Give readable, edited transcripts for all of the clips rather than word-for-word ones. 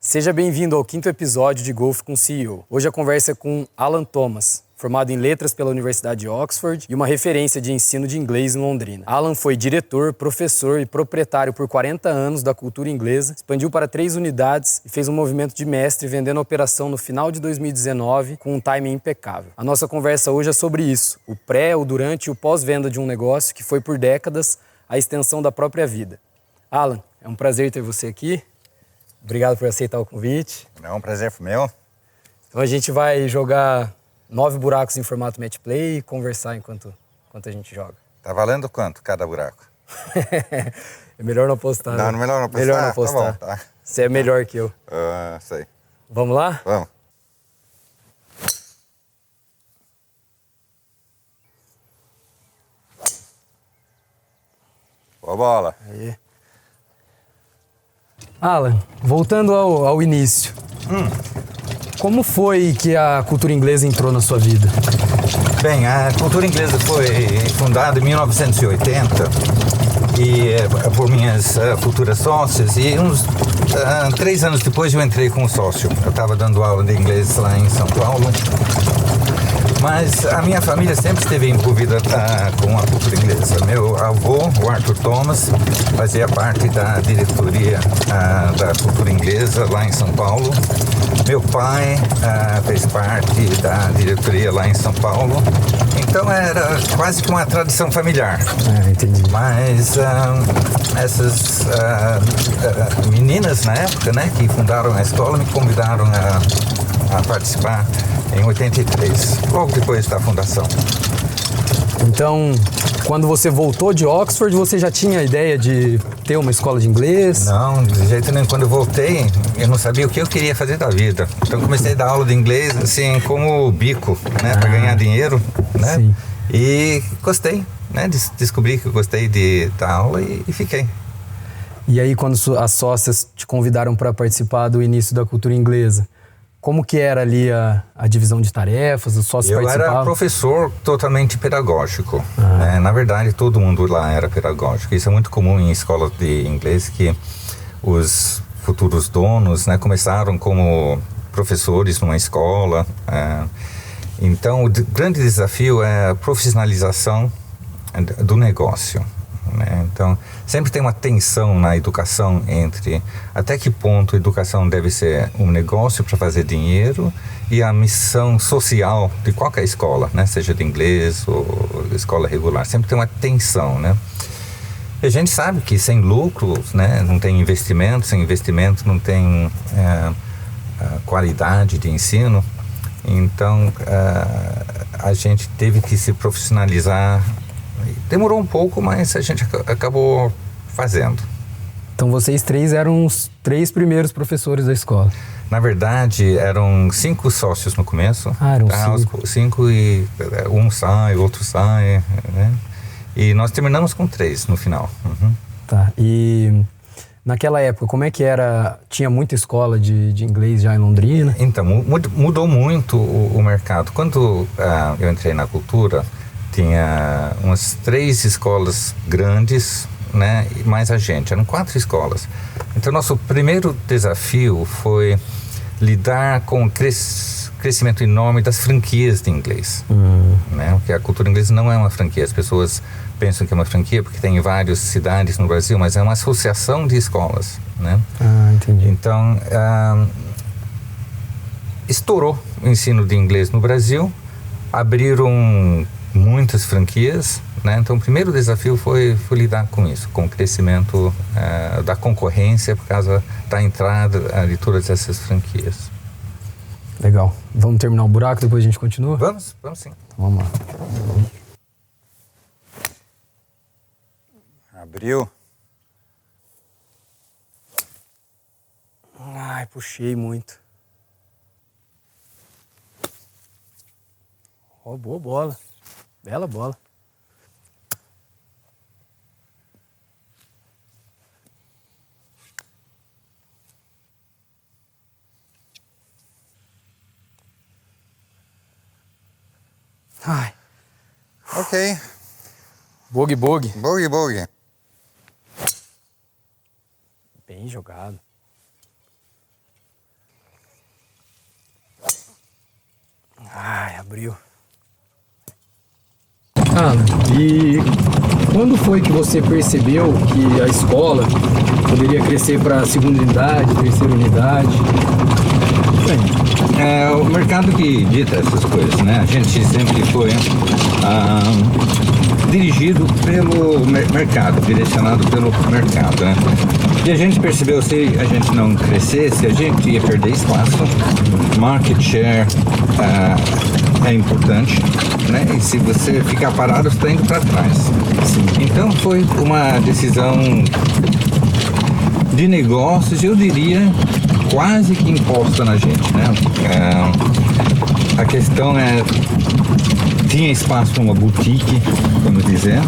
Seja bem-vindo ao 5º episódio de Golf com CEO. Hoje a conversa é com Alan Thomas, formado em letras pela Universidade de Oxford e uma referência de ensino de inglês em Londrina. Alan foi diretor, professor e proprietário por 40 anos da cultura inglesa, expandiu para 3 unidades e fez um movimento de mestre vendendo a operação no final de 2019 com um timing impecável. A nossa conversa hoje é sobre isso, o pré, o durante e o pós-venda de um negócio que foi por décadas a extensão da própria vida. Alan, é um prazer ter você aqui. Obrigado por aceitar o convite. É um prazer meu. Então a gente vai jogar 9 buracos em formato match play e conversar enquanto a gente joga. Tá valendo quanto cada buraco? É melhor não apostar. Não, né? melhor não apostar? Melhor não apostar. Tá bom, tá. Você é melhor que eu. Sei. Vamos lá? Vamos. Boa bola. Aí. Alan, voltando ao início. Como foi que a cultura inglesa entrou na sua vida? Bem, a cultura inglesa foi fundada em 1980 por minhas futuras sócias e uns 3 anos depois eu entrei como sócio. Eu estava dando aula de inglês lá em São Paulo. Mas a minha família sempre esteve envolvida com a cultura inglesa. Meu avô, o Arthur Thomas, fazia parte da diretoria da cultura inglesa lá em São Paulo. Meu pai fez parte da diretoria lá em São Paulo. Então era quase que uma tradição familiar. Entendi. Mas essas meninas na época, né, que fundaram a escola, me convidaram a participar em 83, logo depois da fundação. Então, quando você voltou de Oxford, você já tinha a ideia de ter uma escola de inglês? Não, de jeito nenhum. Quando eu voltei, eu não sabia o que eu queria fazer da vida. Então comecei a dar aula de inglês, assim, como bico, né, para ganhar dinheiro, né? Sim. E gostei, né? Descobri que eu gostei da aula e fiquei. E aí, quando as sócias te convidaram para participar do início da cultura inglesa, como que era ali a divisão de tarefas, os sócios participavam? Eu era professor totalmente pedagógico. Né? Na verdade, todo mundo lá era pedagógico. Isso é muito comum em escolas de inglês, que os futuros donos, né, começaram como professores numa escola. Então, o grande desafio é a profissionalização do negócio. Né? Então, sempre tem uma tensão na educação entre até que ponto a educação deve ser um negócio para fazer dinheiro e a missão social de qualquer escola, né? Seja de inglês ou escola regular. Sempre tem uma tensão, né? E a gente sabe que sem lucro, né, não tem investimento, sem investimento não tem qualidade de ensino. Então, a gente teve que se profissionalizar. Demorou um pouco, mas a gente acabou fazendo. Então vocês 3 eram os 3 primeiros professores da escola? Na verdade, eram 5 sócios no começo. Eram 5. 5 e um sai, outro sai, né? E nós terminamos com 3 no final. Tá, e naquela época, como é que era? Tinha muita escola de inglês já em Londrina? Então, mudou muito o mercado. Quando eu entrei na cultura, tinha umas 3 escolas grandes, né, e mais a gente. Eram 4 escolas. Então, nosso primeiro desafio foi lidar com o crescimento enorme das franquias de inglês. Né? Porque a cultura inglesa não é uma franquia. As pessoas pensam que é uma franquia porque tem várias cidades no Brasil, mas é uma associação de escolas. Né? Entendi. Então, estourou o ensino de inglês no Brasil, abriram muitas franquias, né? Então o primeiro desafio foi lidar com isso, com o crescimento da concorrência por causa da entrada de todas essas franquias. Legal. Vamos terminar o buraco, depois a gente continua? Vamos sim. Vamos lá. Abriu. Ai, puxei muito. Ó, boa bola. Bela bola. Ai. Ok. Bogey, bogey. Bogey, bogey. Bem jogado. Alan, e quando foi que você percebeu que a escola poderia crescer para a segunda unidade, terceira unidade? Bem, é o mercado que dita essas coisas, né? A gente sempre foi dirigido pelo mercado, direcionado pelo mercado, né? E a gente percebeu, se a gente não crescesse, a gente ia perder espaço. Market share é importante, né? E se você ficar parado, você está indo para trás. Sim. Então foi uma decisão de negócios, eu diria, quase que imposta na gente, né? A questão tinha espaço para uma boutique, vamos dizer,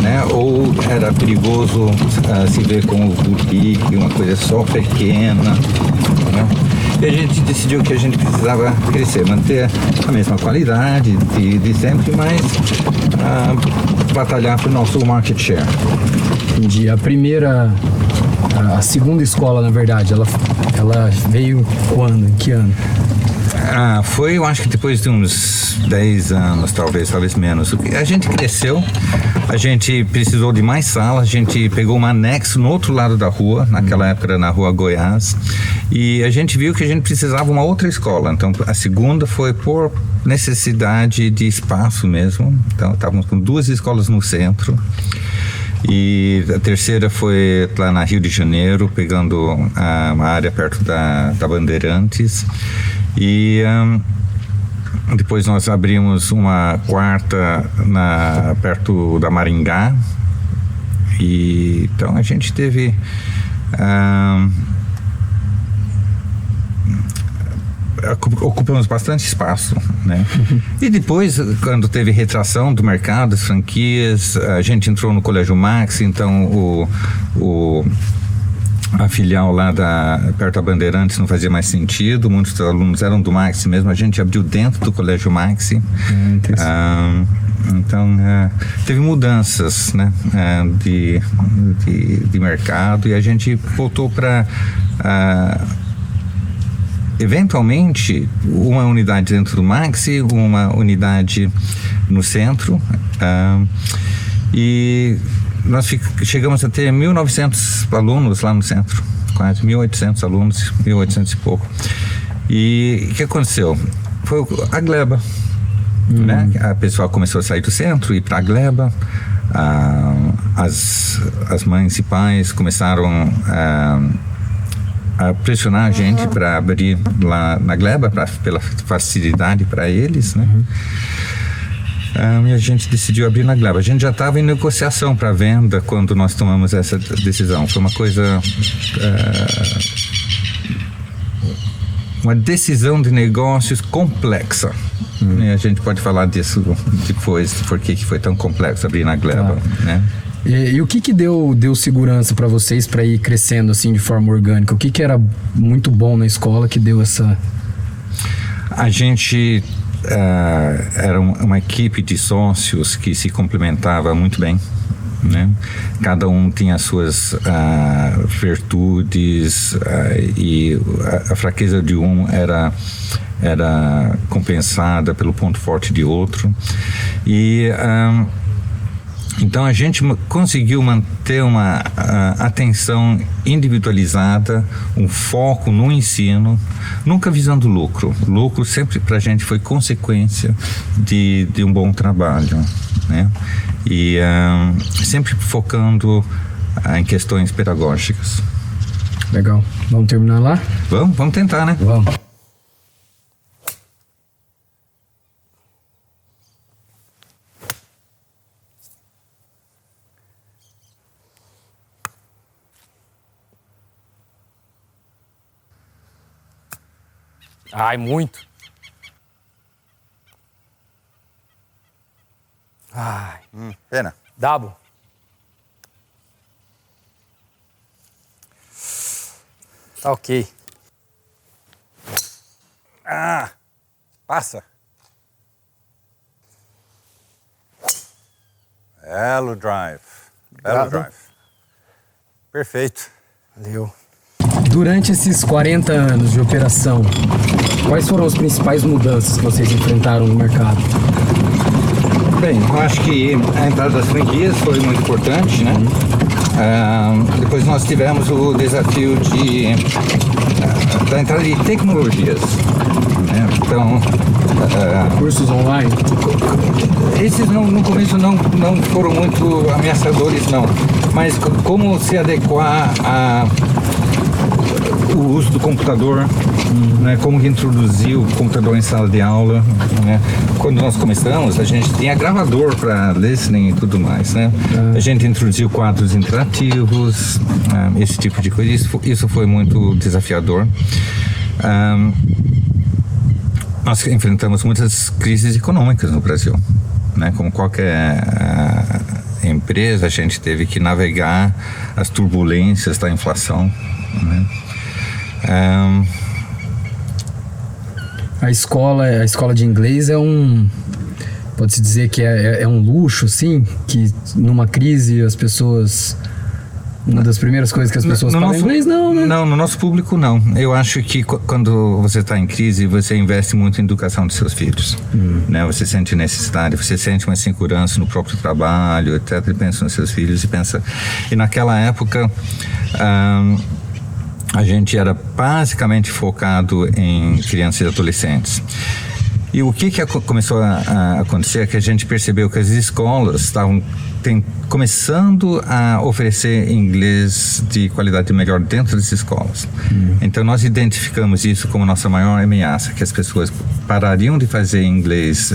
né? Ou era perigoso se ver como boutique, uma coisa só pequena, né? E a gente decidiu que a gente precisava crescer, manter a mesma qualidade de sempre, mas batalhar para o nosso market share. Entendi. A segunda escola, na verdade, ela veio quando? Em que ano? Foi, eu acho que depois de uns 10 anos, talvez menos. A gente cresceu, a gente precisou de mais salas, a gente pegou um anexo no outro lado da rua, naquela época era na Rua Goiás, e a gente viu que a gente precisava uma outra escola. Então a segunda foi por necessidade de espaço mesmo. Então estávamos com 2 escolas no centro. E a terceira foi lá na Rio de Janeiro, pegando uma área perto da Bandeirantes. E depois nós abrimos uma quarta perto da Maringá. E então a gente teve ocupamos bastante espaço, né? E depois, quando teve retração do mercado, as franquias, a gente entrou no Colégio Maxi, então a filial lá perto da Bandeirantes não fazia mais sentido, muitos alunos eram do Maxi mesmo, a gente abriu dentro do Colégio Maxi. Então teve mudanças, né, de mercado, e a gente voltou para eventualmente uma unidade dentro do Maxi, uma unidade no centro, e nós chegamos a ter 1.900 alunos lá no centro, quase 1.800 alunos, 1.800 e pouco. E o que aconteceu? Foi a gleba, né? A pessoa começou a sair do centro e ir para a gleba. As mães e pais começaram a pressionar a gente para abrir lá na gleba, pela facilidade para eles, né? E a gente decidiu abrir na gleba. A gente já estava em negociação para venda quando nós tomamos essa decisão. Foi uma coisa, uma decisão de negócios complexa. E a gente pode falar disso depois, por que foi tão complexo abrir na gleba, né? E o que deu segurança para vocês para ir crescendo assim de forma orgânica? O que era muito bom na escola que deu essa... A gente era uma equipe de sócios que se complementava muito bem, né? Cada um tinha as suas virtudes, e a fraqueza de um era compensada pelo ponto forte de outro. E então a gente conseguiu manter uma atenção individualizada, um foco no ensino, nunca visando lucro. Lucro sempre para a gente foi consequência de um bom trabalho, né? E sempre focando em questões pedagógicas. Legal. Vamos terminar lá? Vamos tentar, né? Vamos. Ai, muito. Ai. Pena. Dabo. Tá ok. Passa. Belo drive. Belo drive. Perfeito. Valeu. Durante esses 40 anos de operação, quais foram as principais mudanças que vocês enfrentaram no mercado? Bem, eu acho que a entrada das franquias foi muito importante, né? Depois nós tivemos o desafio da entrada de tecnologias, né? Então, cursos online? Esses no começo não foram muito ameaçadores, não. Mas como se adequar o uso do computador, né? Como que introduzir o computador em sala de aula, né? Quando nós começamos, a gente tinha gravador para listening e tudo mais, né? A gente introduziu quadros interativos, esse tipo de coisa. Isso foi muito desafiador. Nós enfrentamos muitas crises econômicas no Brasil, né? Como qualquer empresa, a gente teve que navegar as turbulências da inflação, né? A escola de inglês pode-se dizer que é um luxo, sim, que numa crise as pessoas... Uma das primeiras coisas que as pessoas falam inglês, não, né? Não, no nosso público não. Eu acho que quando você está em crise, você investe muito em educação dos seus filhos, né? Você sente necessidade, você sente uma segurança no próprio trabalho, etc. E pensa nos seus filhos e naquela época a gente era basicamente focado em crianças e adolescentes. E o que começou a acontecer é que a gente percebeu que as escolas estavam começando a oferecer inglês de qualidade melhor dentro das escolas. Então nós identificamos isso como nossa maior ameaça, que as pessoas parariam de fazer inglês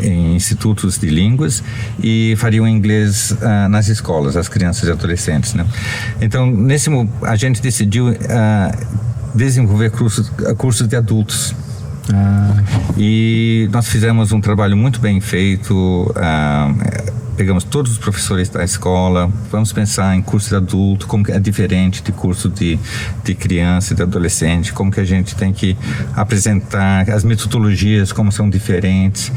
em institutos de línguas e fariam inglês nas escolas, as crianças e adolescentes, né? Então a gente decidiu desenvolver cursos de adultos. E nós fizemos um trabalho muito bem feito, pegamos todos os professores da escola, vamos pensar em curso de adulto, como que é diferente de curso de criança e de adolescente, como que a gente tem que apresentar as metodologias, como são diferentes.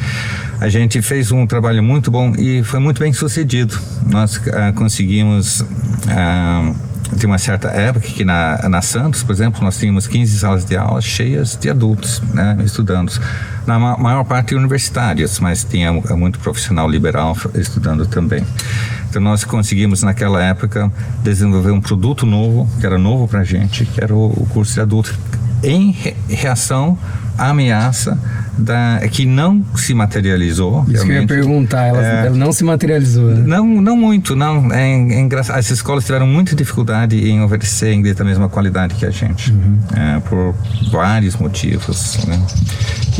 A gente fez um trabalho muito bom e foi muito bem sucedido. Nós conseguimos... Tem uma certa época que na Santos, por exemplo, nós tínhamos 15 salas de aula cheias de adultos, né, estudandos. Na maior parte universitários, mas tinha muito profissional liberal estudando também. Então nós conseguimos naquela época desenvolver um produto novo, que era novo para a gente, que era o curso de adulto, em reação à ameaça que não se materializou. Isso realmente. Que eu ia perguntar, ela não se materializou, né? Não muito, não. É engraçado. As escolas tiveram muita dificuldade em oferecer inglês da mesma qualidade que a gente, por vários motivos, né?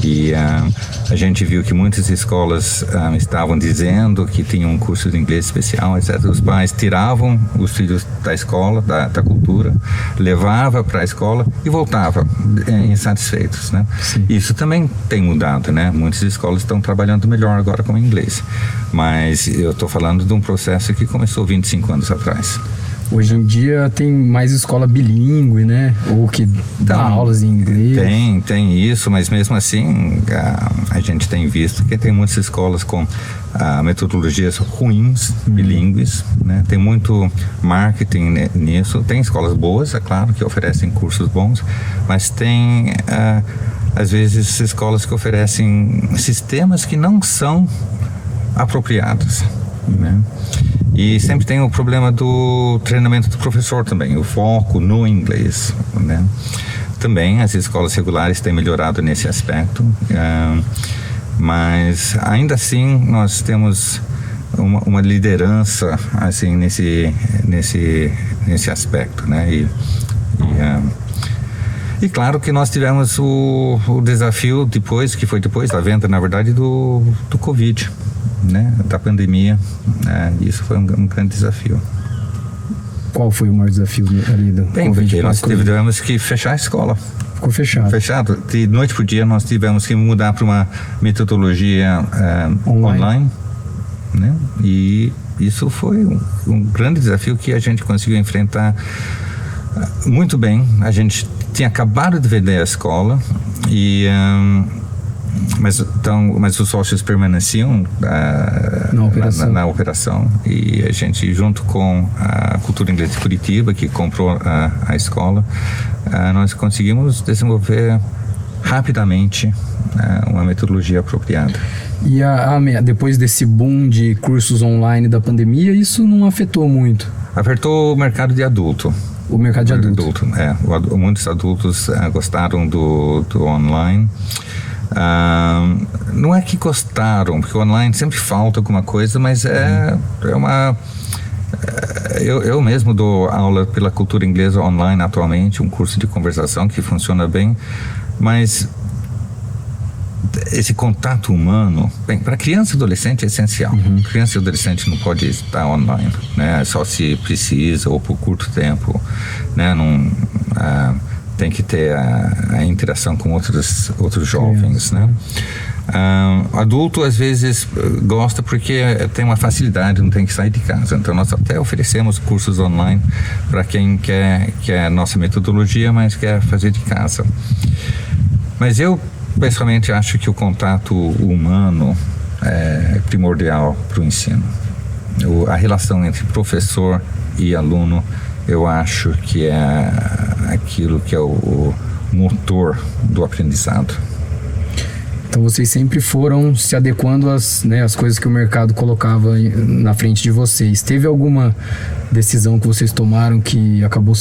E a gente viu que muitas escolas estavam dizendo que tinham um curso de inglês especial, etc. Os pais tiravam os filhos da escola, da cultura, levava para a escola e voltava insatisfeitos, né? Sim. Isso também tem mudado, né? Muitas escolas estão trabalhando melhor agora com o inglês, mas eu estou falando de um processo que começou 25 anos atrás. Hoje em dia tem mais escola bilíngue, né? Ou que dá aulas em inglês. Tem isso, mas mesmo assim a gente tem visto que tem muitas escolas com metodologias ruins, bilíngues, né? Tem muito marketing nisso. Tem escolas boas, é claro, que oferecem cursos bons, mas tem às vezes escolas que oferecem sistemas que não são apropriados, né? E sempre tem o problema do treinamento do professor também, o foco no inglês, né? Também as escolas regulares têm melhorado nesse aspecto, mas ainda assim nós temos uma liderança assim nesse aspecto, né? E claro que nós tivemos o desafio depois da venda, na verdade, do Covid, né, da pandemia, isso foi um grande desafio. Qual foi o maior desafio ali do Covid? Porque nós tivemos que fechar a escola. Ficou fechado. De noite para o dia nós tivemos que mudar para uma metodologia online, né? E isso foi um grande desafio que a gente conseguiu enfrentar muito bem. A gente tinha acabado de vender a escola e mas os sócios permaneciam na operação e a gente, junto com a Cultura Inglesa de Curitiba, que comprou a escola, nós conseguimos desenvolver rapidamente uma metodologia apropriada. E depois desse boom de cursos online da pandemia, isso não afetou muito? Afetou o mercado de adulto. O mercado de adulto. Muitos adultos gostaram do online. Não é que gostaram, porque o online sempre falta alguma coisa, mas é uma... Eu mesmo dou aula pela cultura inglesa online atualmente, um curso de conversação que funciona bem, mas esse contato humano, bem, para criança e adolescente é essencial. Criança e adolescente não pode estar online, né? Só se precisa ou por curto tempo, né? Não, tem que ter a interação com outros jovens, né? Adulto às vezes gosta porque tem uma facilidade, não tem que sair de casa. Então nós até oferecemos cursos online para quem quer a nossa metodologia, mas quer fazer de casa. Mas eu pessoalmente acho que o contato humano é primordial para o ensino. A relação entre professor e aluno, eu acho que é aquilo que é o motor do aprendizado. Então vocês sempre foram se adequando às coisas que o mercado colocava na frente de vocês. Teve alguma decisão que vocês tomaram que acabou,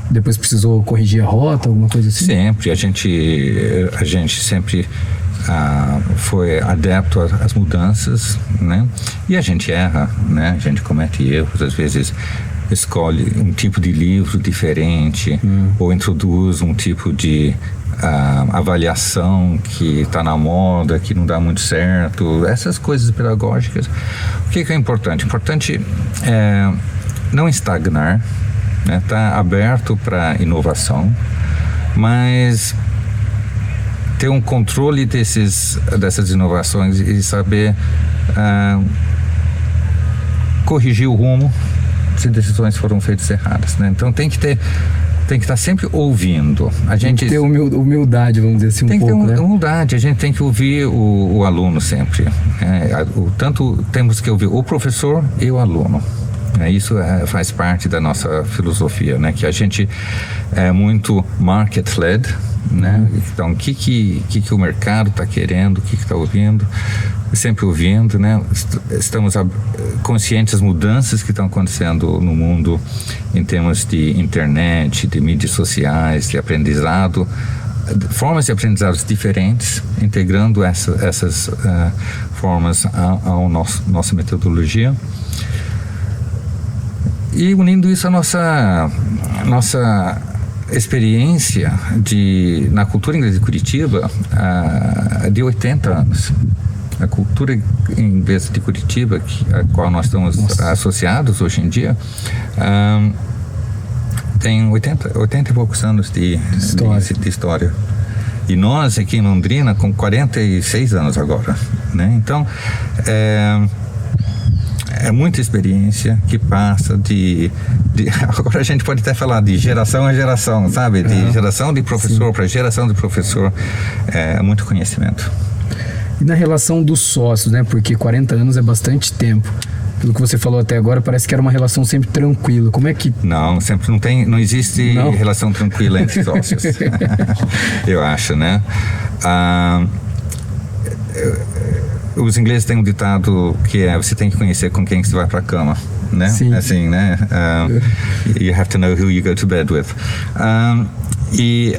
depois precisou corrigir a rota, alguma coisa assim? Sempre. A gente sempre foi adepto às mudanças, né? E a gente erra, né? A gente comete erros, às vezes escolhe um tipo de livro diferente ou introduz um tipo de avaliação que está na moda, que não dá muito certo, essas coisas pedagógicas. O que é importante? Importante é não estagnar, né? Tá aberto para inovação, mas ter um controle dessas inovações e saber corrigir o rumo se decisões foram feitas erradas, né? Então tem que estar sempre ouvindo. Tem que ter humildade, vamos dizer assim, tem pouco, que ter né? humildade, a gente tem que ouvir o aluno sempre. Tanto temos que ouvir o professor e o aluno. Isso faz parte da nossa filosofia, né? Que a gente é muito market-led, né? Então, o que o mercado está querendo, o que está ouvindo, sempre ouvindo, né? Estamos conscientes das mudanças que estão acontecendo no mundo em termos de internet, de mídias sociais, de aprendizado, formas de aprendizados diferentes, integrando essas formas à nossa metodologia e unindo isso à nossa experiência na cultura inglesa de Curitiba de 80 anos. A cultura inglesa de Curitiba, a qual nós estamos associados hoje em dia, tem 80 e poucos anos de história. E nós aqui em Londrina com 46 anos agora, né? Então, é muita experiência que passa agora a gente pode até falar de geração a geração, sabe? De geração de professor para geração de professor, muito conhecimento. E na relação dos sócios, né? Porque 40 anos é bastante tempo. Pelo que você falou até agora, parece que era uma relação sempre tranquila. Como é que... Não, sempre não existe relação tranquila entre sócios. Eu acho, né? Os ingleses têm um ditado que você tem que conhecer com quem você vai para a cama, né? Sim. Assim, né? You have to know who you go to bed with. E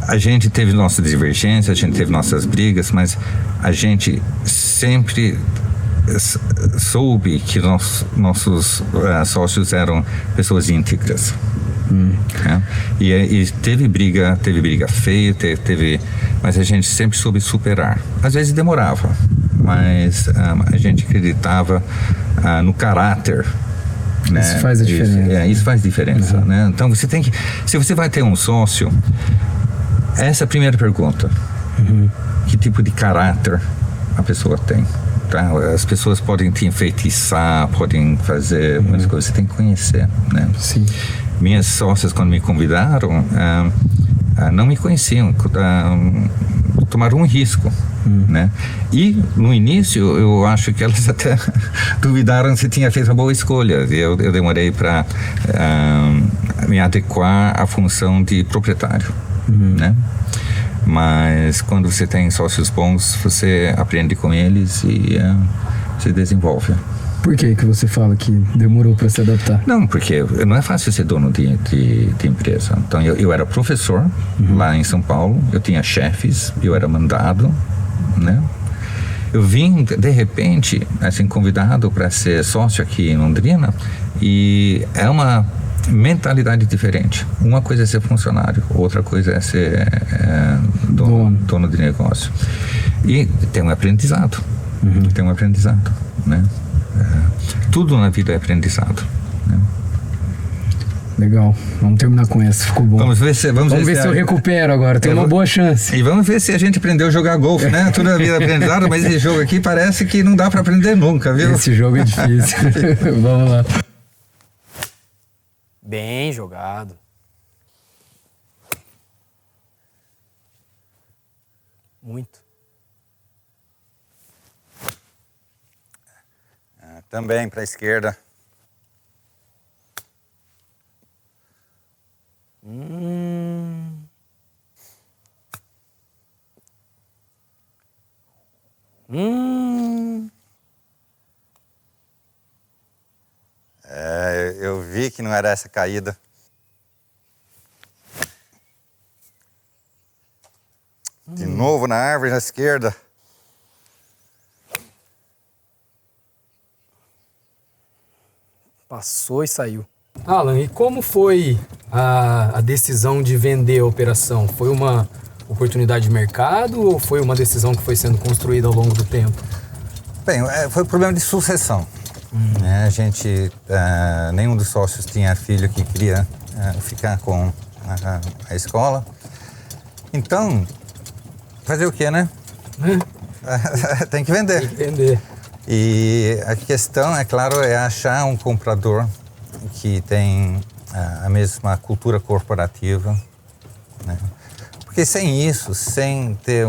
a gente teve nossas divergências, a gente teve nossas brigas, mas a gente sempre soube que nossos sócios eram pessoas íntegras. Né? E teve briga feia, mas a gente sempre soube superar. Às vezes demorava, mas a gente acreditava no caráter. Né? Isso faz a diferença. Isso faz diferença. Né? Então se você vai ter um sócio, essa é a primeira pergunta. Que tipo de caráter a pessoa tem? Tá? As pessoas podem te enfeitiçar, podem fazer muitas coisas, você tem que conhecer, né? Sim. Minhas sócias, quando me convidaram, não me conheciam, tomaram um risco, né? E no início eu acho que elas até duvidaram se tinha feito uma boa escolha. Eu demorei para me adequar à função de proprietário, né? Mas quando você tem sócios bons, você aprende com eles e se desenvolve. Por que você fala que demorou para se adaptar? Não, porque não é fácil ser dono de empresa. Então, eu era professor lá em São Paulo, eu tinha chefes, eu era mandado, né? Eu vim, de repente, assim, convidado para ser sócio aqui em Londrina, e é uma mentalidade diferente. Uma coisa é ser funcionário, outra coisa é ser dono de negócio. E tem um aprendizado, né? Tudo na vida é aprendizado, né? Legal, vamos terminar com essa, ficou bom. Vamos ver se eu recupero agora, tem uma boa chance. E vamos ver se a gente aprendeu a jogar golfe, né? Toda a vida é aprendizado, mas esse jogo aqui parece que não dá para aprender nunca, viu? Esse jogo é difícil. Vamos lá. Bem jogado. Muito. Também para a esquerda. Eu vi que não era essa caída. De novo na árvore, na esquerda. Passou e saiu. Alan, e como foi a decisão de vender a operação? Foi uma oportunidade de mercado ou foi uma decisão que foi sendo construída ao longo do tempo? Bem, foi um problema de sucessão. A gente, nenhum dos sócios tinha filho que queria ficar com a escola. Então, fazer o quê, né? Tem que vender. Tem que vender. E a questão, é claro, é achar um comprador que tem a mesma cultura corporativa, né? Porque sem isso, sem ter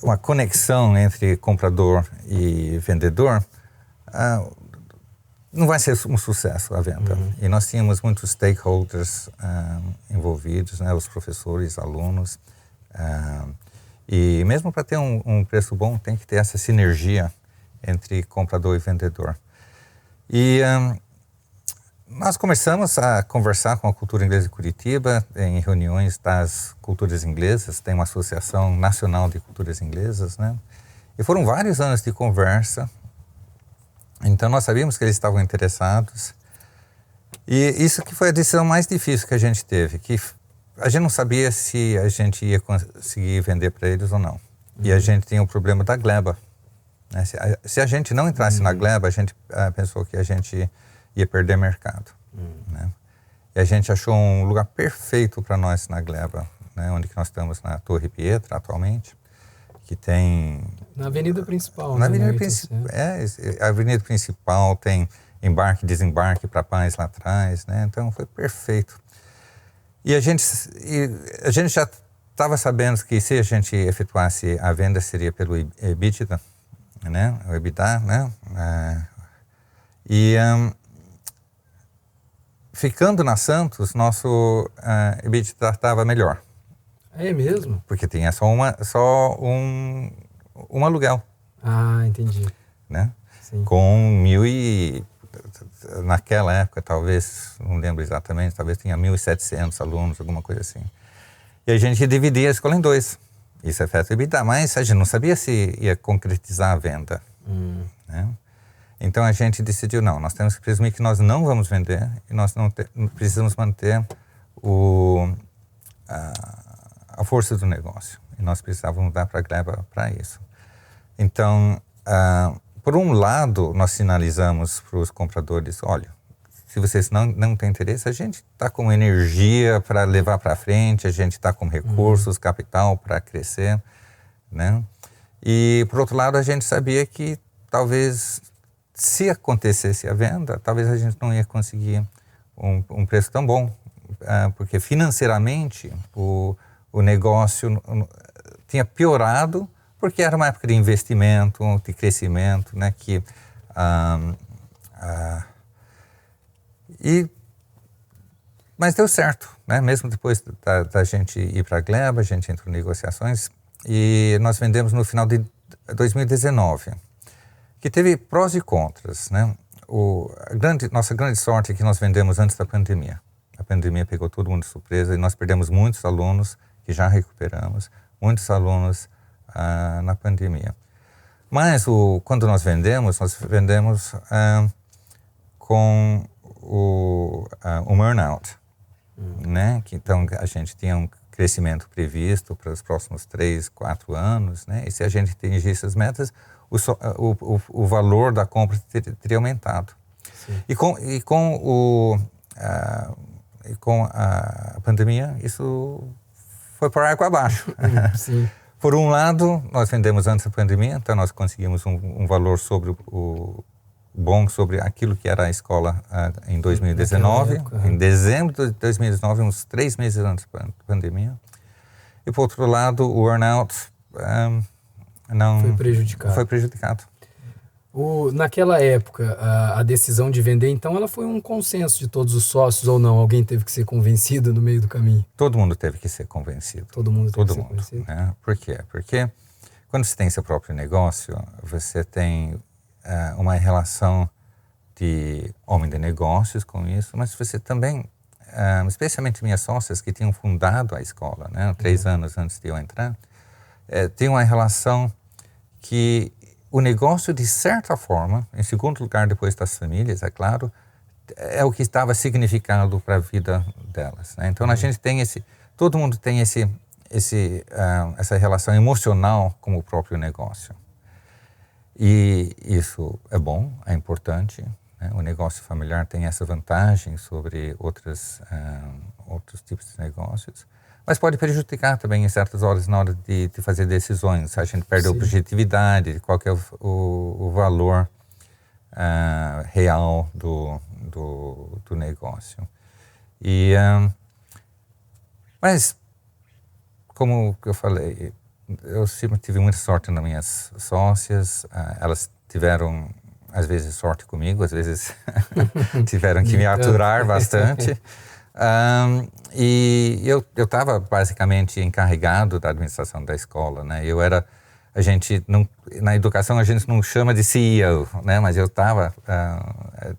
uma conexão entre comprador e vendedor, não vai ser um sucesso a venda. E nós tínhamos muitos stakeholders envolvidos, né? Os professores, alunos. E mesmo para ter um preço bom, tem que ter essa sinergia entre comprador e vendedor. E nós começamos a conversar com a cultura inglesa de Curitiba em reuniões das culturas inglesas. Tem uma associação nacional de culturas inglesas, né? E foram vários anos de conversa. Então nós sabíamos que eles estavam interessados. E isso que foi a decisão mais difícil que a gente teve, que a gente não sabia se a gente ia conseguir vender para eles ou não. E a gente tinha o problema da gleba, né? Se a gente não entrasse na gleba, a gente pensou que a gente ia perder mercado, né? E a gente achou um lugar perfeito para nós na gleba, né? Onde que nós estamos, na Torre Pietra atualmente, que tem... Na avenida principal. Na avenida principal, a avenida principal tem embarque e desembarque para Paz lá atrás, né? Então foi perfeito. E a gente já estava sabendo que se a gente efetuasse a venda seria pelo EBITDA, né? O EBITDA, né? Ficando na Santos, nosso EBITDA estava melhor. É mesmo? Porque tinha só um aluguel. Ah, entendi. Né? Sim. Com naquela época, talvez, não lembro exatamente, talvez tinha 1.700 alunos, alguma coisa assim. E a gente dividia a escola em dois. Isso é feito EBITDA, mas a gente não sabia se ia concretizar a venda. Né? Então a gente decidiu, não, nós temos que presumir que nós não vamos vender e nós não precisamos manter a força do negócio. E nós precisávamos dar para a gleba para isso. Então, por um lado, nós sinalizamos para os compradores, olha, se vocês não têm interesse, a gente está com energia para levar para frente, a gente está com recursos, capital para crescer, né? E, por outro lado, a gente sabia que talvez, se acontecesse a venda, talvez a gente não ia conseguir um preço tão bom, porque financeiramente o negócio tinha piorado, porque era uma época de investimento, de crescimento, né? E Mas deu certo, né? Mesmo depois da gente ir para a Gleba, a gente entrou em negociações e nós vendemos no final de 2019, que teve prós e contras, né? Nossa grande sorte é que nós vendemos antes da pandemia. A pandemia pegou todo mundo de surpresa e nós perdemos muitos alunos que já recuperamos, muitos alunos na pandemia. Mas quando nós vendemos com o earn-out, né? Então a gente tinha um crescimento previsto para os próximos 3, 4 anos, né? E se a gente atingisse as metas, o valor da compra teria aumentado. Sim. E com a pandemia, isso foi por água abaixo. Sim. Por um lado, nós vendemos antes da pandemia, então nós conseguimos um valor bom sobre aquilo que era a escola em 2019. Em dezembro de 2019, uns 3 meses antes da pandemia. E por outro lado, o earn-out não foi prejudicado. Naquela época, a decisão de vender, então, ela foi um consenso de todos os sócios ou não? Alguém teve que ser convencido no meio do caminho? Todo mundo teve que ser convencido. Todo mundo teve que ser convencido? Né? Por quê? Porque quando você tem seu próprio negócio, você tem uma relação de homem de negócios com isso, mas você também, especialmente minhas sócias que tinham fundado a escola, né, 3 anos antes de eu entrar, tem uma relação que o negócio, de certa forma, em segundo lugar depois das famílias, é claro, é o que estava significado para a vida delas, né? Então a gente tem todo mundo tem essa relação emocional com o próprio negócio. E isso é bom, é importante, né? O negócio familiar tem essa vantagem sobre outros tipos de negócios, mas pode prejudicar também em certas horas na hora de fazer decisões. A gente perde a objetividade, qual que é o valor real do negócio. Mas, como eu falei, eu sempre tive muita sorte nas minhas sócias. Elas tiveram, às vezes, sorte comigo, às vezes tiveram que me aturar bastante. E eu estava basicamente encarregado da administração da escola, né? Na educação a gente não chama de CEO, né? Mas eu estava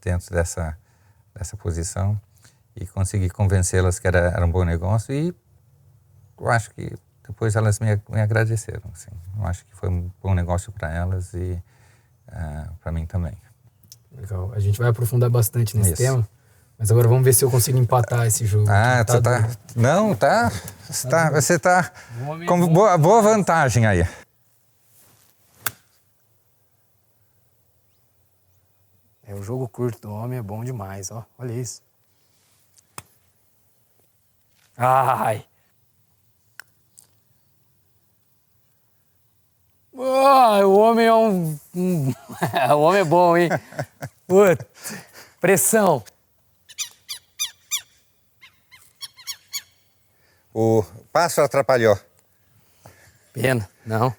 dentro dessa posição e consegui convencê-las que era um bom negócio, e eu acho que depois elas me agradeceram, assim. Eu acho que foi um bom negócio para elas e para mim também. Legal. A gente vai aprofundar bastante nesse tema. Mas agora vamos ver se eu consigo empatar esse jogo. Você está com boa vantagem aí. O jogo curto do homem é bom demais, ó. Olha isso. Ai! O homem é o homem é bom, hein? Puta. Pressão. O passo atrapalhou. Pena, não.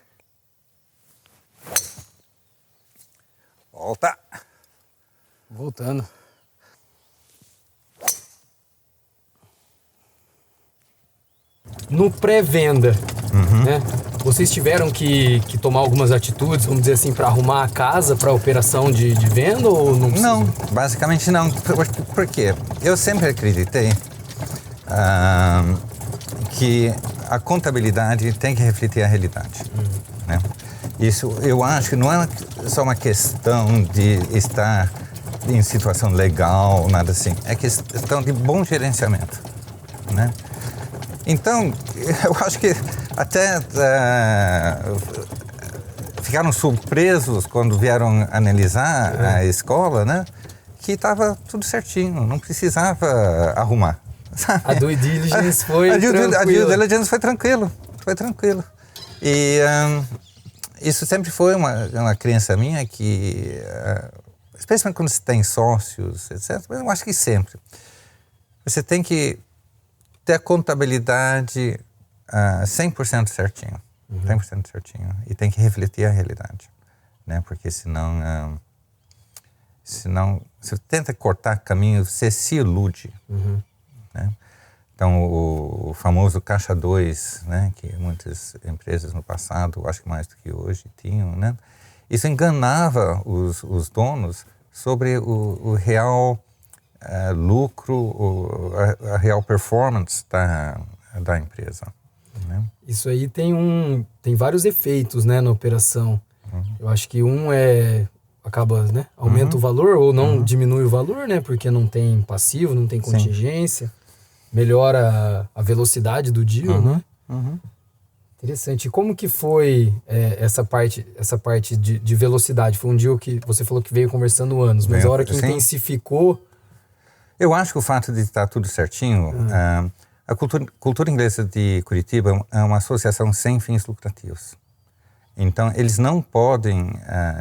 Volta. Voltando. No pré-venda, né? Vocês tiveram que tomar algumas atitudes, vamos dizer assim, para arrumar a casa para a operação de venda ou não? Não, basicamente não. Por quê? Eu sempre acreditei que a contabilidade tem que refletir a realidade, né? Isso, eu acho que não é só uma questão de estar em situação legal, nada assim. É questão de bom gerenciamento, né? Então, eu acho que até ficaram surpresos quando vieram analisar a escola, né? Que estava tudo certinho, não precisava arrumar. Sabe? A due diligence foi tranquila. A due diligence foi tranquilo. E isso sempre foi uma crença minha que, especialmente quando você tem sócios, etc., mas eu acho que sempre. Você tem que ter a contabilidade 100% certinho. 100% certinho. E tem que refletir a realidade, né? Porque senão você tenta cortar caminho, você se ilude. né? Então, o famoso Caixa 2, né, que muitas empresas no passado, acho que mais do que hoje, tinham, né? Isso enganava os donos sobre o real lucro, a real performance da empresa, né? Isso aí tem vários efeitos, né, na operação. Eu acho que acaba, né, aumenta o valor ou não diminui o valor, né, porque não tem passivo, não tem contingência. Melhora a velocidade do deal, né? Interessante. E como que foi essa parte de velocidade? Foi um deal que você falou que veio conversando anos, mas a hora que intensificou... Eu acho que o fato de estar tudo certinho... a cultura inglesa de Curitiba é uma associação sem fins lucrativos. Então, eles não podem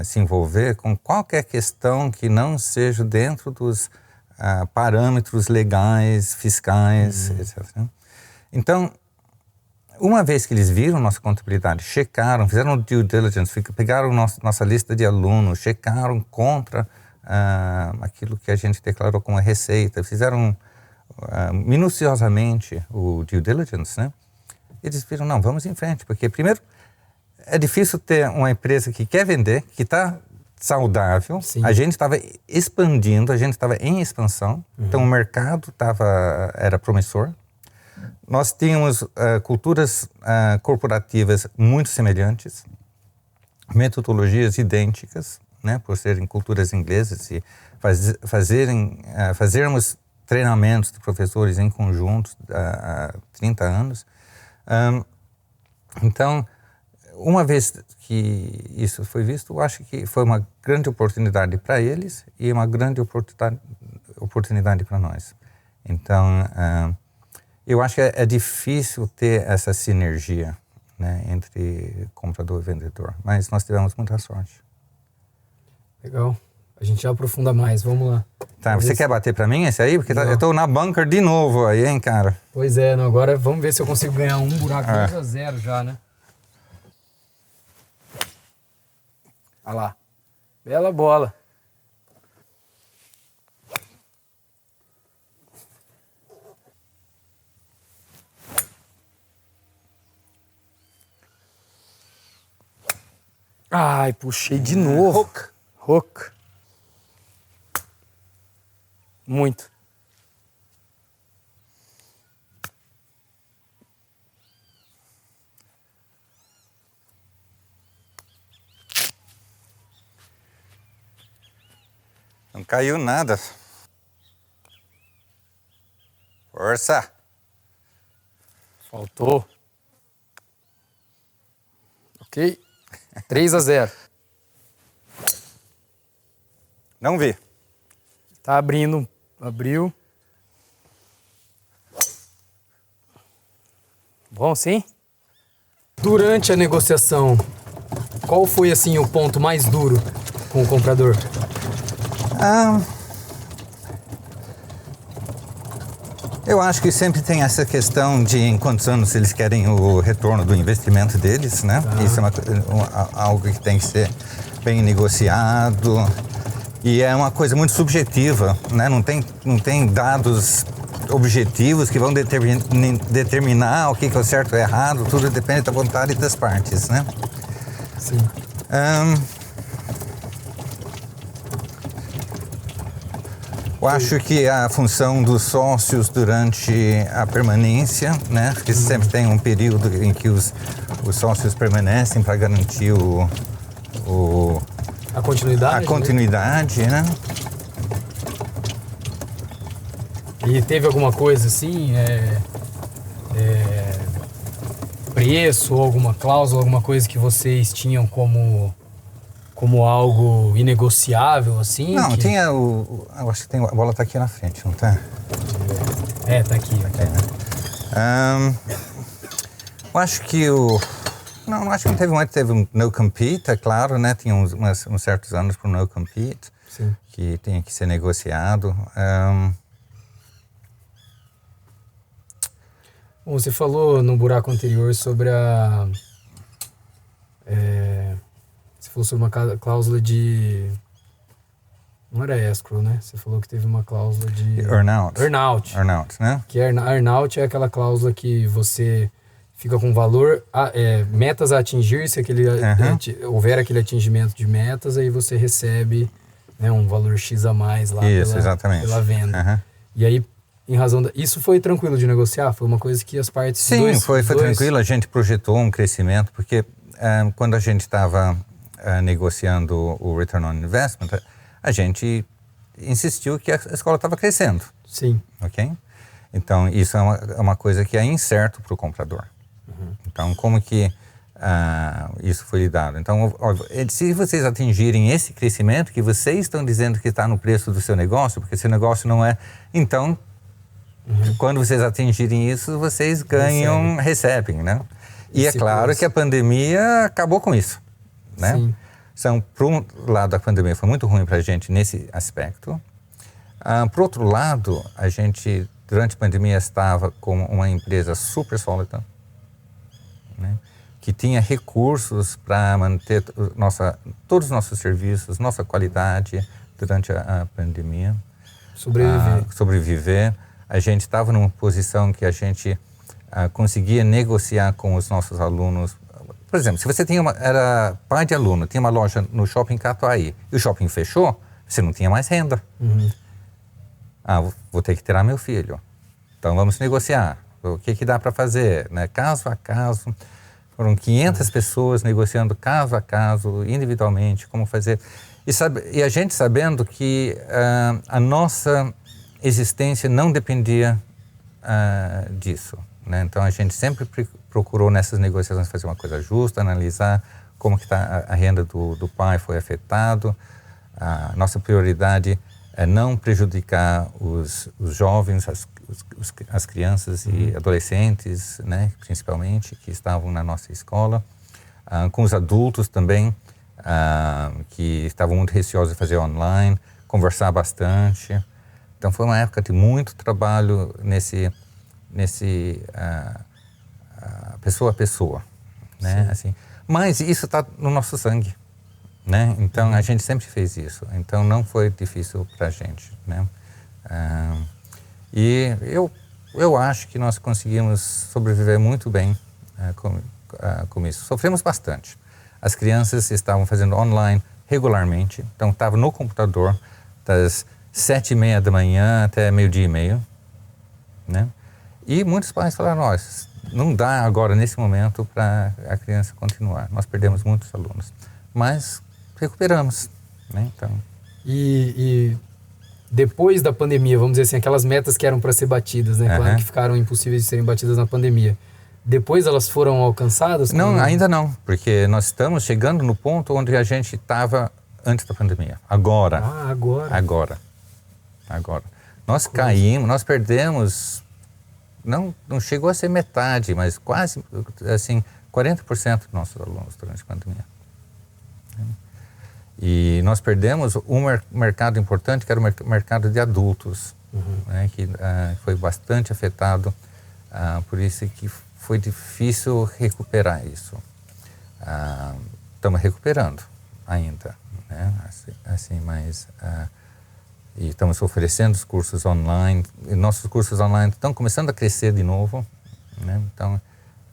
se envolver com qualquer questão que não seja dentro dos parâmetros legais, fiscais, etc. Então, uma vez que eles viram nossa contabilidade, checaram, fizeram due diligence, pegaram nossa lista de alunos, checaram contra aquilo que a gente declarou como receita, fizeram minuciosamente o due diligence, né? Eles viram, não, vamos em frente, porque primeiro é difícil ter uma empresa que quer vender, que está saudável. Sim. A gente estava expandindo, a gente estava em expansão, então o mercado era promissor. Nós tínhamos culturas corporativas muito semelhantes, metodologias idênticas, né, por serem culturas inglesas e fazermos treinamentos de professores em conjunto há 30 anos. Então, uma vez que isso foi visto, eu acho que foi uma grande oportunidade para eles e uma grande oportunidade para nós. Então, eu acho que é difícil ter essa sinergia, né, entre comprador e vendedor, mas nós tivemos muita sorte. Legal. A gente já aprofunda mais, vamos lá. Tá, você quer bater para mim esse aí? Porque eu tô na bunker de novo aí, hein, cara? Pois é, agora vamos ver se eu consigo ganhar um buraco 2-0 já, né? Olha lá. Bela bola. Ai, puxei de novo. Hook. Muito. Não caiu nada. Força. Faltou. Ok. 3-0. Não vi. Tá abrindo. Abriu. Bom, sim? Durante a negociação, qual foi, assim, o ponto mais duro com o comprador? Eu acho que sempre tem essa questão de em quantos anos eles querem o retorno do investimento deles, né? Isso é algo que tem que ser bem negociado e é uma coisa muito subjetiva, né? Não tem dados objetivos que vão determinar o que é o certo ou errado, tudo depende da vontade das partes, né? Sim. Eu acho que a função dos sócios durante a permanência, né? Porque sempre tem um período em que os sócios permanecem para garantir a continuidade. A continuidade, né? E teve alguma coisa assim, preço ou alguma cláusula, alguma coisa que vocês tinham como algo inegociável, assim? Não, tinha eu acho que a bola tá aqui na frente, não tá? Tá aqui. Né? Eu acho que não acho que teve um no compete, é claro, né? Tinha uns certos anos para o no compete. Sim. Que tinha que ser negociado. Bom, você falou no buraco anterior sobre você falou sobre uma cláusula de Não era escrow, né? Você falou que teve uma cláusula de... Earnout. Earnout, né? Que earnout é aquela cláusula que você fica com valor, metas a atingir, se houver aquele atingimento de metas, aí você recebe, né, um valor X a mais lá pela venda. E aí, em razão isso foi tranquilo de negociar? Foi uma coisa que as partes... Sim, foi tranquilo. A gente projetou um crescimento, porque quando a gente estava negociando o Return on Investment, a gente insistiu que a escola estava crescendo. Sim. Ok? Então, isso é uma coisa que é incerto para o comprador. Então, como que isso foi lidado? Então, se vocês atingirem esse crescimento que vocês estão dizendo que está no preço do seu negócio, porque seu negócio não é... Então, quando vocês atingirem isso, vocês recebem, né? E é claro que a pandemia acabou com isso, né? Sim. Então, por um lado, a pandemia foi muito ruim para a gente nesse aspecto. Por outro lado, a gente, durante a pandemia, estava com uma empresa super sólida, né? Que tinha recursos para manter todos os nossos serviços, nossa qualidade durante a pandemia. Sobreviver. A gente estava numa posição que a gente conseguia negociar com os nossos alunos. Por exemplo, se você era pai de aluno, tinha uma loja no shopping Catuaí e o shopping fechou, você não tinha mais renda. Vou ter que tirar meu filho. Então vamos negociar. O que dá para fazer? Né? Caso a caso. Foram 500 pessoas negociando caso a caso, individualmente, como fazer. E a gente sabendo que a nossa existência não dependia disso. Né? Então a gente sempre procurou nessas negociações fazer uma coisa justa, analisar como que a renda do pai foi afetado. A nossa prioridade é não prejudicar os jovens, as crianças e adolescentes, né, principalmente, que estavam na nossa escola. Com os adultos também, que estavam muito receosos de fazer online, conversar bastante. Então foi uma época de muito trabalho nesse pessoa a pessoa, né? Assim, mas isso está no nosso sangue, né? Então a gente sempre fez isso. Então não foi difícil para a gente, né? E eu acho que nós conseguimos sobreviver muito bem com isso. Sofremos bastante. As crianças estavam fazendo online regularmente, então estava no computador das 7h30 da manhã até 12h30, né? E muitos pais falaram, não dá agora, nesse momento, para a criança continuar. Nós perdemos muitos alunos, mas recuperamos, né? Então... E depois da pandemia, vamos dizer assim, aquelas metas que eram para ser batidas, né? Claro que ficaram impossíveis de serem batidas na pandemia. Depois elas foram alcançadas? Não, ainda não, porque nós estamos chegando no ponto onde a gente estava antes da pandemia. Agora. Agora. Nós caímos, nós perdemos, não chegou a ser metade, mas quase, assim, 40% dos nossos alunos durante a pandemia. E nós perdemos um mercado importante, que era o mercado de adultos, né, que foi bastante afetado, por isso que foi difícil recuperar isso. Estamos recuperando ainda, né, mas e estamos oferecendo os cursos online, e nossos cursos online estão começando a crescer de novo, né, então,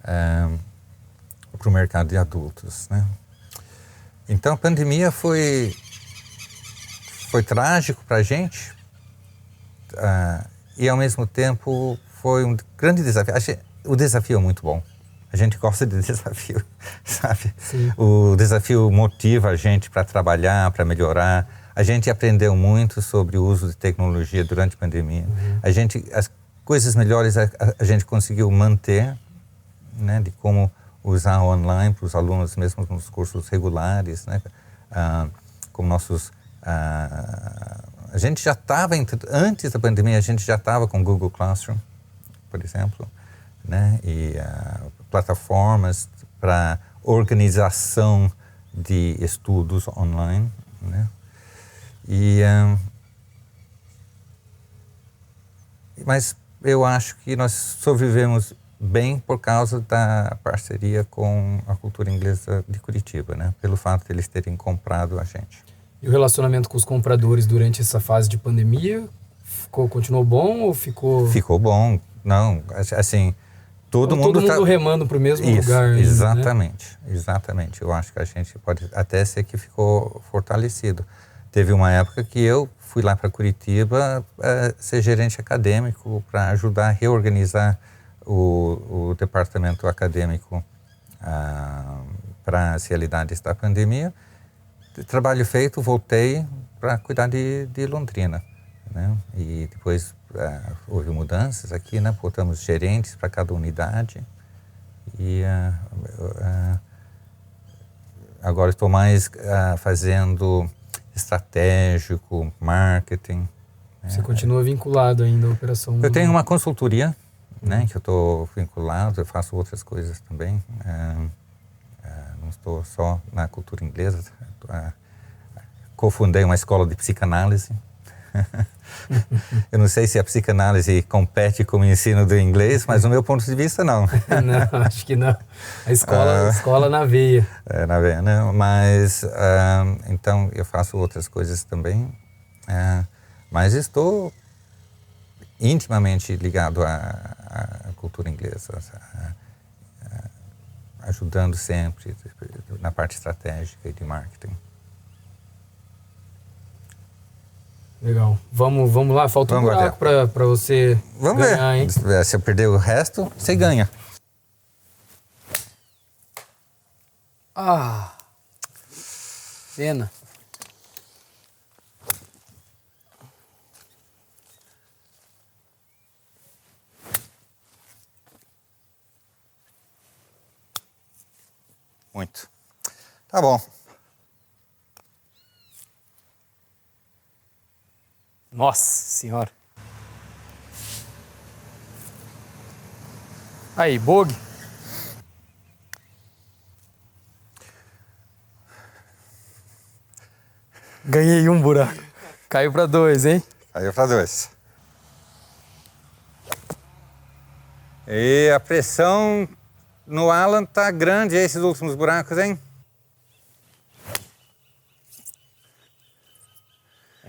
para o mercado de adultos, né. Então, a pandemia foi trágico para a gente e, ao mesmo tempo, foi um grande desafio. O desafio é muito bom. A gente gosta de desafio, sabe? Sim. O desafio motiva a gente para trabalhar, para melhorar. A gente aprendeu muito sobre o uso de tecnologia durante a pandemia. As coisas melhores a gente conseguiu manter, né, de como usar online para os alunos, mesmo nos cursos regulares, né? Como nossos... a gente já estava, antes da pandemia, a gente já estava com Google Classroom, por exemplo, né? E plataformas para organização de estudos online, né? Mas eu acho que nós sobrevivemos bem por causa da parceria com a Cultura Inglesa de Curitiba, né? Pelo fato de eles terem comprado a gente. E o relacionamento com os compradores durante essa fase de pandemia continuou bom ou ficou... Ficou bom. Não, assim, todo mundo remando para o mesmo Isso, lugar. Ainda, exatamente, né? Exatamente. Eu acho que a gente pode até ser que ficou fortalecido. Teve uma época que eu fui lá para Curitiba ser gerente acadêmico para ajudar a reorganizar o departamento acadêmico para as realidades da pandemia. Trabalho feito, voltei para cuidar de Londrina, né? E depois houve mudanças aqui, né? Botamos gerentes para cada unidade e agora estou mais fazendo estratégico, marketing. Você continua vinculado ainda à operação? Eu tenho uma consultoria, né? Que eu estou vinculado, eu faço outras coisas também. Não estou só na cultura inglesa. Cofundei uma escola de psicanálise. Eu não sei se a psicanálise compete com o ensino do inglês, mas do meu ponto de vista, não. Não, acho que não. A escola na veia. Na veia, né? Mas, então, eu faço outras coisas também. Mas estou intimamente ligado à cultura inglesa, ajudando sempre na parte estratégica e de marketing. Legal. Vamos lá, falta um buraco para você ganhar, ver. Hein? Se eu perder o resto, você ganha. Pena. Muito. Tá bom. Nossa senhora. Aí, bog. Ganhei um buraco. Caiu para 2, hein? Caiu para 2. E a pressão no Alan tá grande, esses últimos buracos, hein?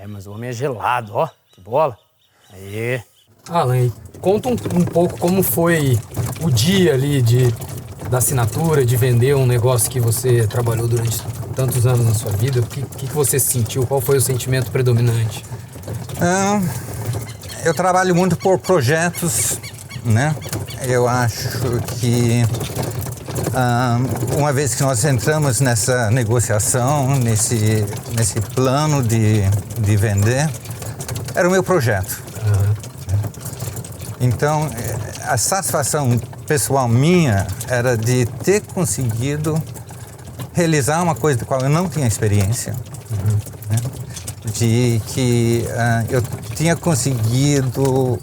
Mas o homem é gelado, ó. Que bola. Aí. Alan, conta um pouco como foi o dia ali da assinatura, de vender um negócio que você trabalhou durante tantos anos na sua vida. O que você sentiu? Qual foi o sentimento predominante? Eu trabalho muito por projetos, né? Eu acho que uma vez que nós entramos nessa negociação, nesse plano de vender, era o meu projeto. Então, a satisfação pessoal minha era de ter conseguido realizar uma coisa da qual eu não tinha experiência, né? De que eu tinha conseguido,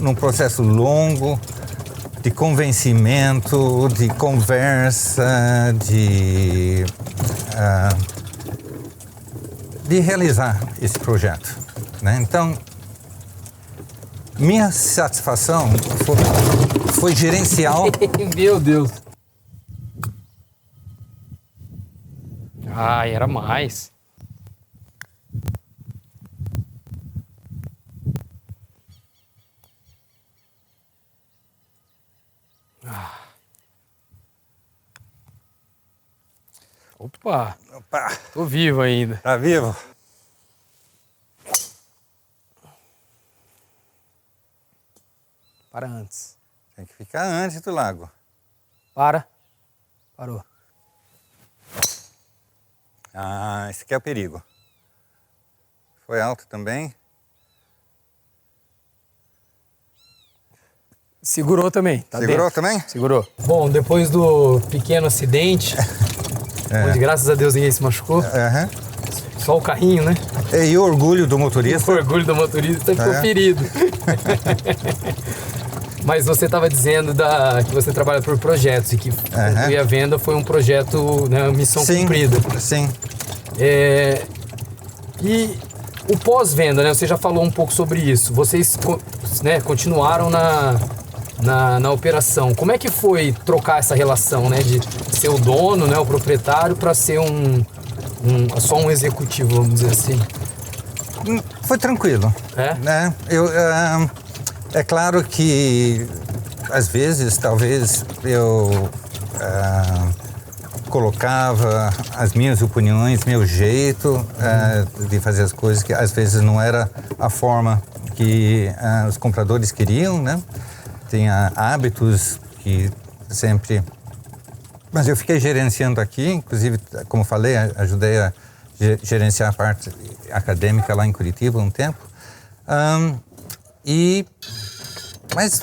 num processo longo, de convencimento, de conversa, de realizar esse projeto, né? Então, minha satisfação foi gerencial. Meu Deus. Era mais. Opa! Tô vivo ainda. Tá vivo? Para antes. Tem que ficar antes do lago. Parou. Esse aqui é o perigo. Foi alto também. Segurou também. Tá Segurou dentro. também? Segurou. Bom, depois do pequeno acidente, onde graças a Deus ninguém se machucou, só o carrinho, né? E o orgulho do motorista. O orgulho do motorista ficou ferido. Mas você estava dizendo que você trabalha por projetos e que a venda foi um projeto, né, missão cumprida. Sim. E o pós-venda, né? Você já falou um pouco sobre isso. Vocês, né, continuaram na operação. Como é que foi trocar essa relação, né, de ser o dono, né, o proprietário, para ser um só um executivo, vamos dizer assim? Foi tranquilo. Né? É claro que, às vezes, talvez eu colocava as minhas opiniões, meu jeito de fazer as coisas, que às vezes não era a forma que os compradores queriam, né? Tinha hábitos que sempre... Mas eu fiquei gerenciando aqui, inclusive, como falei, ajudei a gerenciar a parte acadêmica lá em Curitiba um tempo. Mas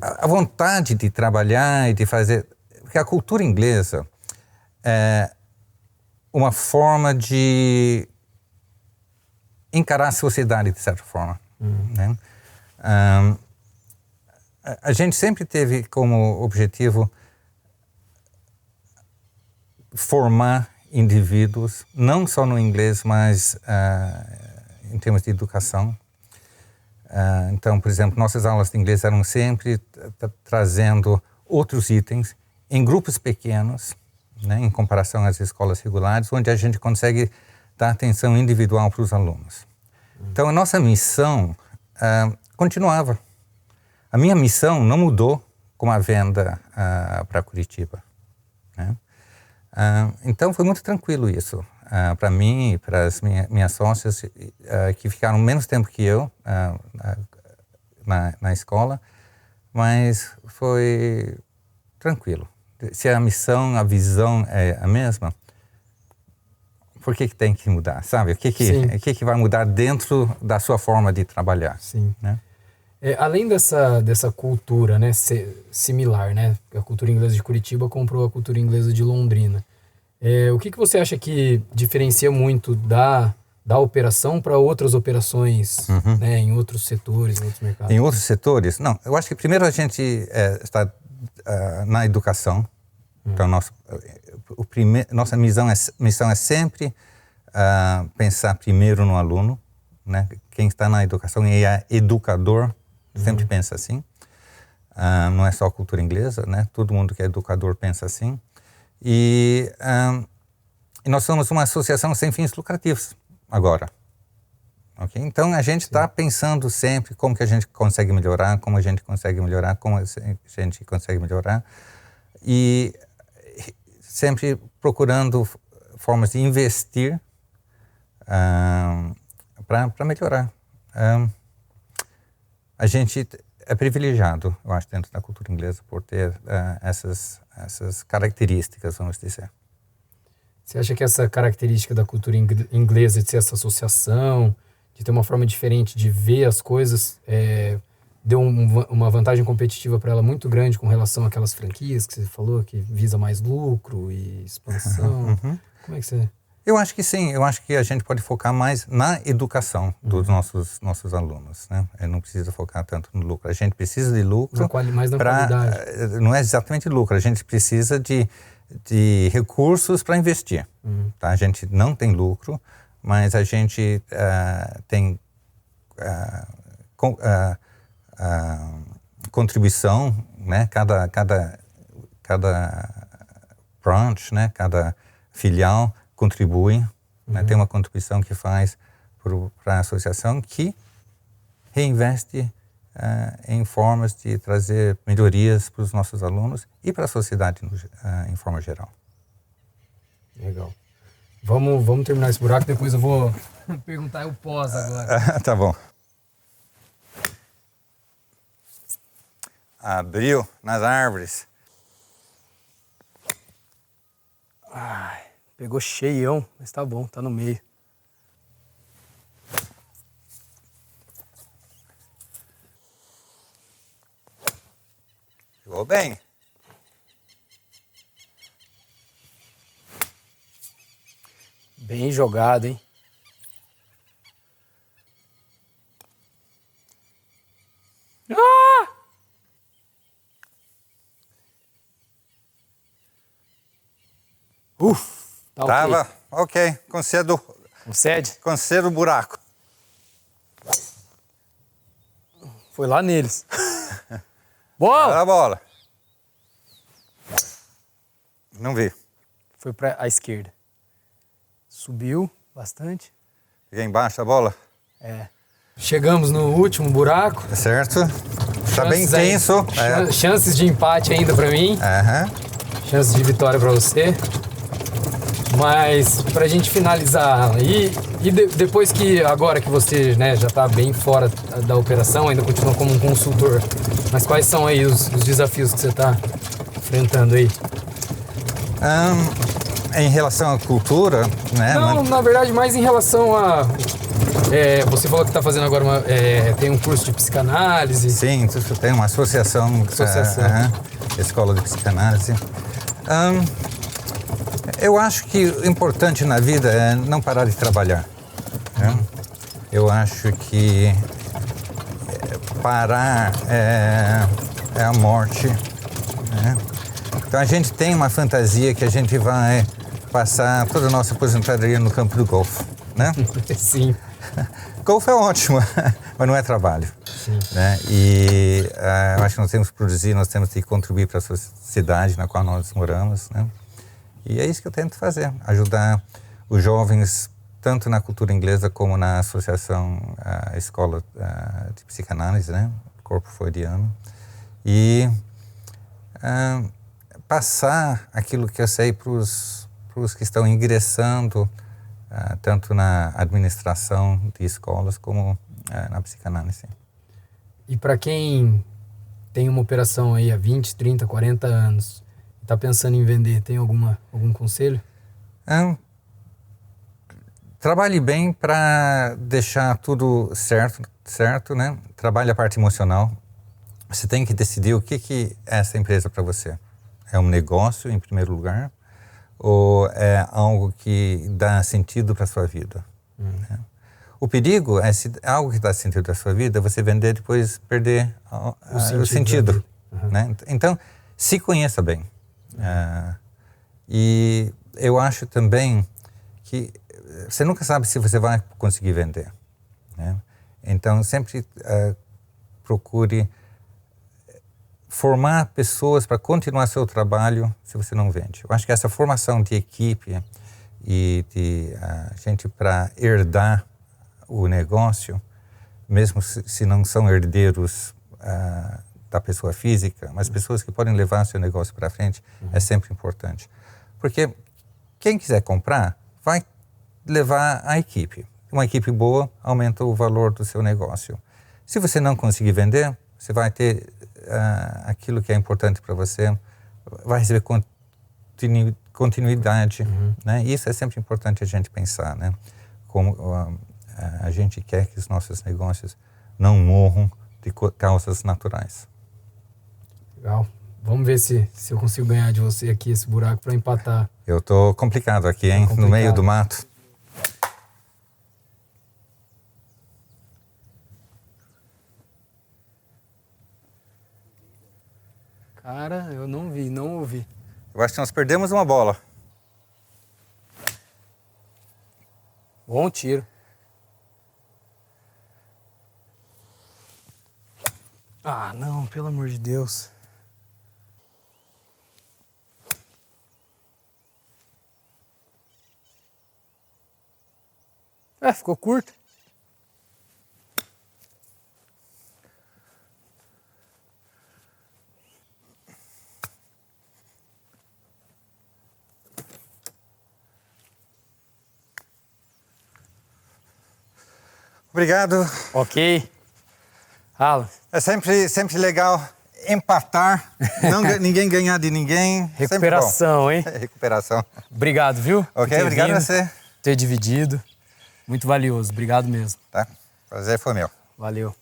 a vontade de trabalhar e de fazer... Porque a cultura inglesa é uma forma de encarar a sociedade, de certa forma. Né? A gente sempre teve como objetivo formar indivíduos, não só no inglês, mas em termos de educação. Então, por exemplo, nossas aulas de inglês eram sempre trazendo outros itens em grupos pequenos, né, em comparação às escolas regulares, onde a gente consegue dar atenção individual para os alunos. Então, a nossa missão continuava. A minha missão não mudou com a venda para Curitiba. Né? Então, foi muito tranquilo isso. Para mim e para as minhas sócias, que ficaram menos tempo que eu na escola, mas foi tranquilo. Se a missão, a visão é a mesma, por que tem que mudar, sabe? O que vai mudar dentro da sua forma de trabalhar? Sim. Né? Além dessa cultura, né, similar, né? A cultura inglesa de Curitiba comprou a cultura inglesa de Londrina. O que você acha que diferencia muito da operação para outras operações, né, em outros setores, em outros mercados? Em outros setores? Não, eu acho que primeiro a gente está na educação. Então, nossa missão é sempre pensar primeiro no aluno, né? Quem está na educação e é educador sempre pensa assim. Não é só a cultura inglesa, né? Todo mundo que é educador pensa assim. E nós somos uma associação sem fins lucrativos agora. Okay? Então, a gente está pensando sempre como que a gente consegue melhorar, como a gente consegue melhorar, como a gente consegue melhorar. E sempre procurando formas de investir para melhorar. A gente é privilegiado, eu acho, dentro da cultura inglesa por ter essas características, vamos dizer. Você acha que essa característica da cultura inglesa, de ser essa associação, de ter uma forma diferente de ver as coisas, deu uma vantagem competitiva para ela muito grande com relação àquelas franquias que você falou, que visa mais lucro e expansão? Como é que você... Eu acho que sim, eu acho que a gente pode focar mais na educação dos nossos alunos, né? Não precisa focar tanto no lucro. A gente precisa de lucro, mais na qualidade. Não é exatamente lucro, a gente precisa de recursos para investir. Tá? A gente não tem lucro, mas a gente tem contribuição, né? Cada branch, né? Cada filial contribui, né? Tem uma contribuição que faz para a associação que reinveste em formas de trazer melhorias para os nossos alunos e para a sociedade em forma geral. Legal. Vamos terminar esse buraco, depois eu vou perguntar o pós agora. Tá bom. Abriu nas árvores. Ai, pegou cheião, mas tá bom, tá no meio. Pegou bem. Bem jogado, hein? Ah! Tá Tava ok. Concedo o buraco. Foi lá neles. Bola! Olha a bola. Não vi. Foi pra a esquerda. Subiu bastante. Peguei embaixo a bola. É. Chegamos no último buraco. Tá certo? Tá bem tenso. Chances de empate ainda pra mim. Chances de vitória pra você. Mas pra gente finalizar, depois que, agora que você, né, já tá bem fora da operação, ainda continua como um consultor, mas quais são aí os desafios que você tá enfrentando aí? Em relação à cultura, né? Não, na verdade, mais em relação a... você falou que está fazendo agora tem um curso de psicanálise. Sim, tem uma associação. Escola de psicanálise. Eu acho que o importante na vida é não parar de trabalhar. Né? Eu acho que parar é a morte. Né? Então a gente tem uma fantasia que a gente vai passar toda a nossa aposentadoria no campo do golfe. Né? Sim. Golfe é ótimo, mas não é trabalho. Sim. Né? E eu acho que nós temos que produzir, nós temos que contribuir para a sociedade na qual nós moramos. Né? E é isso que eu tento fazer, ajudar os jovens, tanto na cultura inglesa como na associação Escola de Psicanálise, né? Corpo Freudiano. E passar aquilo que eu sei para os que estão ingressando, tanto na administração de escolas como na psicanálise. E para quem tem uma operação aí há 20, 30, 40 anos, está pensando em vender, tem algum conselho? Trabalhe bem para deixar tudo certo, né? Trabalhe a parte emocional. Você tem que decidir o que é essa empresa para você. É um negócio, em primeiro lugar, ou é algo que dá sentido para a sua vida? Né? O perigo é, se algo que dá sentido para a sua vida, você vender e depois perder o sentido. Né? Então, se conheça bem. E eu acho também que você nunca sabe se você vai conseguir vender. Né? Então, sempre procure formar pessoas para continuar seu trabalho se você não vende. Eu acho que essa formação de equipe e de gente para herdar o negócio, mesmo se não são herdeiros da pessoa física, mas pessoas que podem levar seu negócio para frente, é sempre importante. Porque quem quiser comprar vai levar a equipe. Uma equipe boa aumenta o valor do seu negócio. Se você não conseguir vender, você vai ter aquilo que é importante para você, vai receber continuidade. Né? Isso é sempre importante a gente pensar, né? Como a gente quer que os nossos negócios não morram de causas naturais. Legal. Vamos ver se eu consigo ganhar de você aqui esse buraco para empatar. Eu tô complicado aqui, hein? No meio do mato. Cara, eu não ouvi. Eu acho que nós perdemos uma bola. Bom tiro. Ah, não, pelo amor de Deus. Ficou curto. Obrigado. Ok. Alan. É sempre legal empatar, ninguém ganhar de ninguém. Recuperação, hein? Recuperação. Obrigado, viu? Ok, obrigado a você. Ter dividido. Muito valioso. Obrigado mesmo. Tá. Prazer foi meu. Valeu.